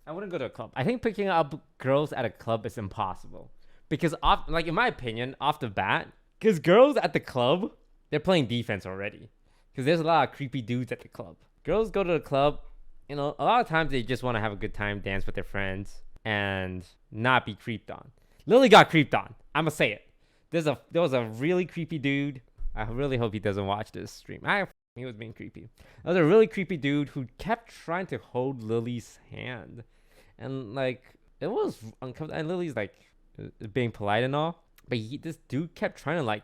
I wouldn't go to a club. I think picking up girls at a club is impossible because like in my opinion, off the bat, because girls at the club they're playing defense already. Because there's a lot of creepy dudes at the club. Girls go to the club, a lot of times they just want to have a good time, dance with their friends, and not be creeped on. Lily got creeped on. I'ma say it. There was a really creepy dude. I really hope he doesn't watch this stream. He was being creepy. There was a really creepy dude who kept trying to hold Lily's hand, and like it was uncomfortable. And Lily's like being polite and all, but this dude kept trying to like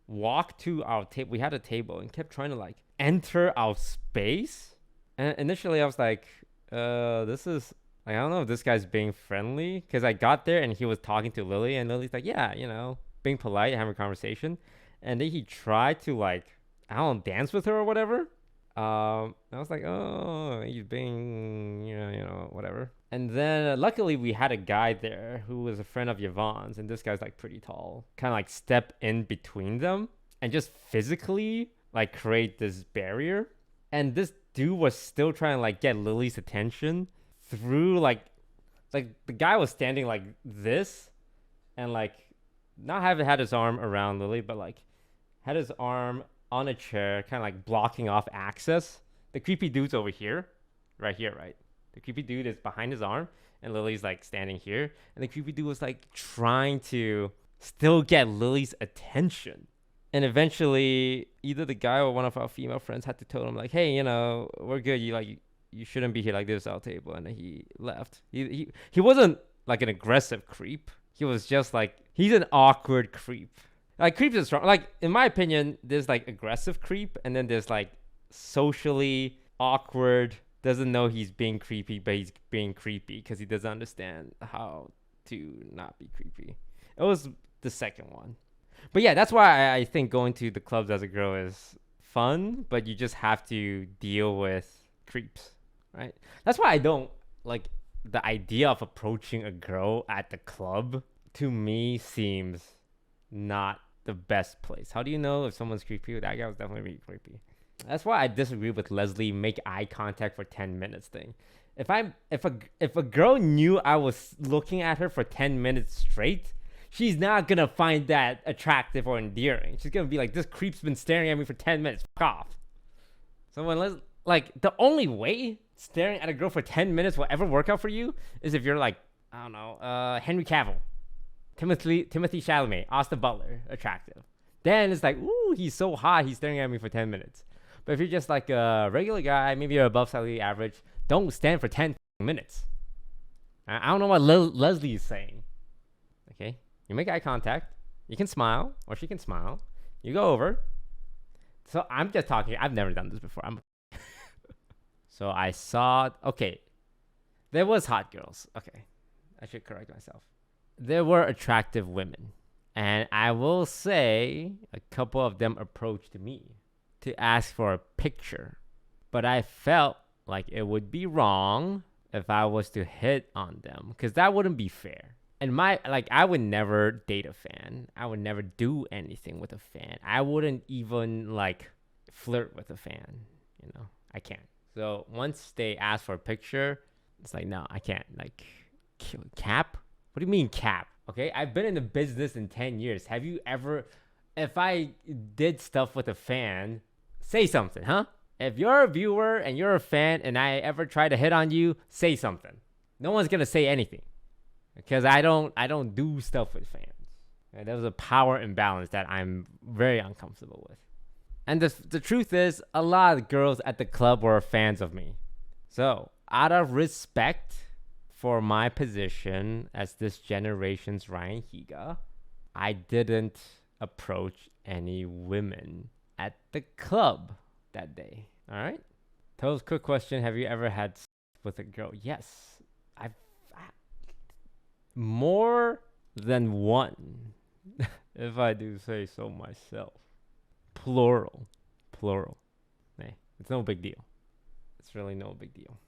walk to our table. We had a table and kept trying to like enter our space. And initially, I was like, this is like I don't know if this guy's being friendly because I got there and he was talking to Lily, and Lily's like, yeah, being polite, having a conversation, and then he tried to like I don't know, dance with her or whatever. I was like, oh, he's being, whatever. And then luckily we had a guy there who was a friend of Yvonne's, and this guy's like pretty tall, kind of like step in between them and just physically like create this barrier. And this dude was still trying to like get Lily's attention through like the guy was standing like this, and like not having had his arm around Lily, but like had his arm on a chair, kind of like blocking off access. The creepy dude's over here, right here, right? The creepy dude is behind his arm, and Lily's like standing here. And the creepy dude was like trying to still get Lily's attention. And eventually, either the guy or one of our female friends had to tell him like, "Hey, we're good. You shouldn't be here like this, our table." And then he left. He wasn't like an aggressive creep. He was just like he's an awkward creep. Like creeps is strong. Like in my opinion, there's like aggressive creep, and then there's like socially awkward. Doesn't know he's being creepy, but he's being creepy because he doesn't understand how to not be creepy. It was the second one. But yeah, that's why I think going to the clubs as a girl is fun, but you just have to deal with creeps, right? That's why I don't like the idea of approaching a girl at the club. To me, seems not the best place. How do you know if someone's creepy? That guy was definitely really creepy. That's why I disagree with Leslie make eye contact for 10 minutes thing. If a girl knew I was looking at her for 10 minutes straight, she's not gonna find that attractive or endearing. She's gonna be like, this creep's been staring at me for 10 minutes. Fuck off. So when like the only way staring at a girl for 10 minutes will ever work out for you is if you're like, I don't know, Henry Cavill, Timothy Chalamet, Austin Butler, attractive. Then it's like, ooh, he's so hot, he's staring at me for 10 minutes. But if you're just like a regular guy, maybe you're above slightly average, don't stand for 10 minutes. I don't know what Leslie is saying. Okay? You make eye contact. You can smile, or she can smile. You go over. So I'm just talking. I've never done this before. So I saw, okay, there was hot girls. Okay, I should correct myself. There were attractive women. And I will say a couple of them approached me to ask for a picture. But I felt like it would be wrong if I was to hit on them, because that wouldn't be fair. And I would never date a fan. I would never do anything with a fan. I wouldn't even like flirt with a fan. I can't. So once they ask for a picture, it's like, no, I can't. Like, cap? What do you mean cap? Okay, I've been in the business in 10 years. Have you ever, if I did stuff with a fan, say something, huh? If you're a viewer and you're a fan and I ever try to hit on you, say something. No one's gonna say anything because I don't do stuff with fans. And there was a power imbalance that I'm very uncomfortable with. And the truth is, a lot of girls at the club were fans of me. So out of respect for my position as this generation's Ryan Higa, I didn't approach any women at the club that day. All right. Toes, quick question: have you ever had sex with a girl? Yes, I've more than one, if I do say so myself. Plural. Hey, it's no big deal. It's really no big deal.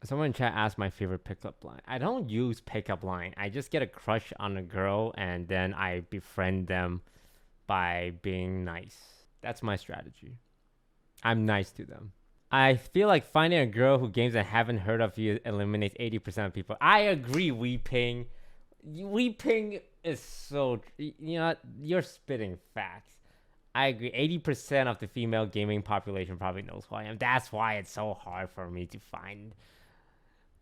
Someone in chat asked my favorite pickup line. I don't use pickup line. I just get a crush on a girl and then I befriend them by being nice. That's my strategy. I'm nice to them. I feel like finding a girl who games and haven't heard of you eliminates 80% of people. I agree, Weeping. Weeping is so... You know, you're spitting facts. I agree. 80% of the female gaming population probably knows who I am. That's why it's so hard for me to find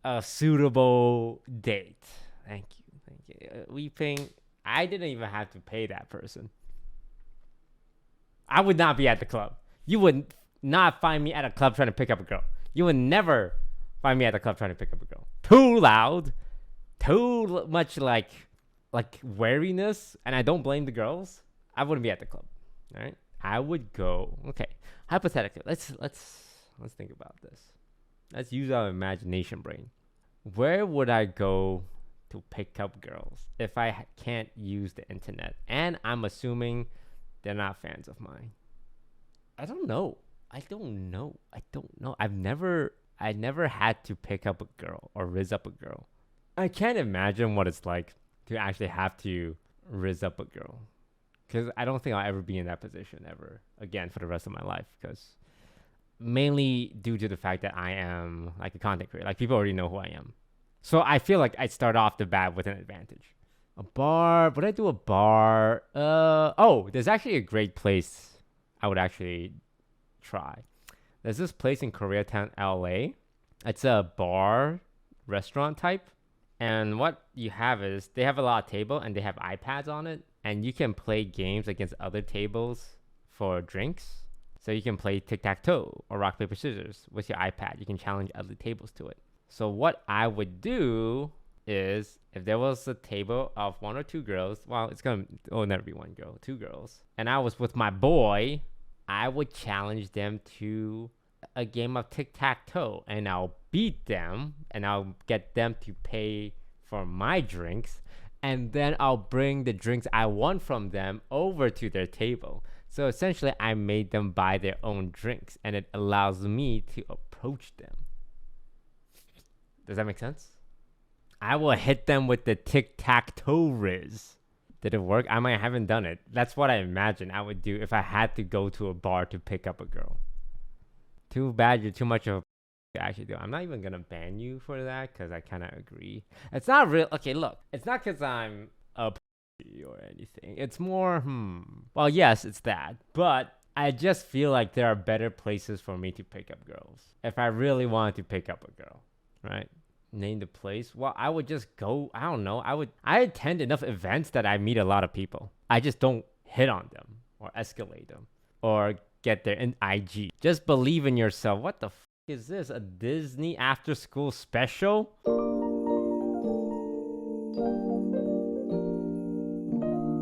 a suitable date. Thank you. Thank you. Weeping, I didn't even have to pay that person. I would not be at the club. You would not find me at a club trying to pick up a girl. You would never find me at a club trying to pick up a girl. Too loud. Too much like wariness. And I don't blame the girls. I wouldn't be at the club. All right? I would go. Okay. Hypothetically, let's think about this. Let's use our imagination brain. Where would I go to pick up girls if I can't use the internet? And I'm assuming they're not fans of mine. I don't know. I've never had to pick up a girl or rizz up a girl. I can't imagine what it's like to actually have to rizz up a girl. Because I don't think I'll ever be in that position ever again for the rest of my life. Because mainly due to the fact that I am like a content creator. Like people already know who I am. So I feel like I start off the bat with an advantage. A bar. Would I do a bar? There's actually a great place I would actually try. There's this place in Koreatown, LA. It's a bar restaurant type. And what you have is they have a lot of table and they have iPads on it. And you can play games against other tables for drinks. So you can play tic-tac-toe or rock, paper, scissors with your iPad. You can challenge other tables to it. So what I would do is if there was a table of one or two girls, well, it'll never be one girl, two girls. And I was with my boy, I would challenge them to a game of tic-tac-toe. And I'll beat them and I'll get them to pay for my drinks. And then I'll bring the drinks I won from them over to their table. So essentially, I made them buy their own drinks. And it allows me to approach them. Does that make sense? I will hit them with the tic-tac-toe rizz. Did it work? I haven't done it. That's what I imagine I would do if I had to go to a bar to pick up a girl. Too bad you're too much of a to actually do. I'm not even gonna ban you for that because I kind of agree. It's not real. Okay, look, it's not because I'm a or anything. It's more, well, yes, it's that, but I just feel like there are better places for me to pick up girls if I really wanted to pick up a girl, right? Name the place. Well, I would just go. I don't know. I attend enough events that I meet a lot of people. I just don't hit on them or escalate them or get there in IG. Just believe in yourself. What the is this, a Disney after school special?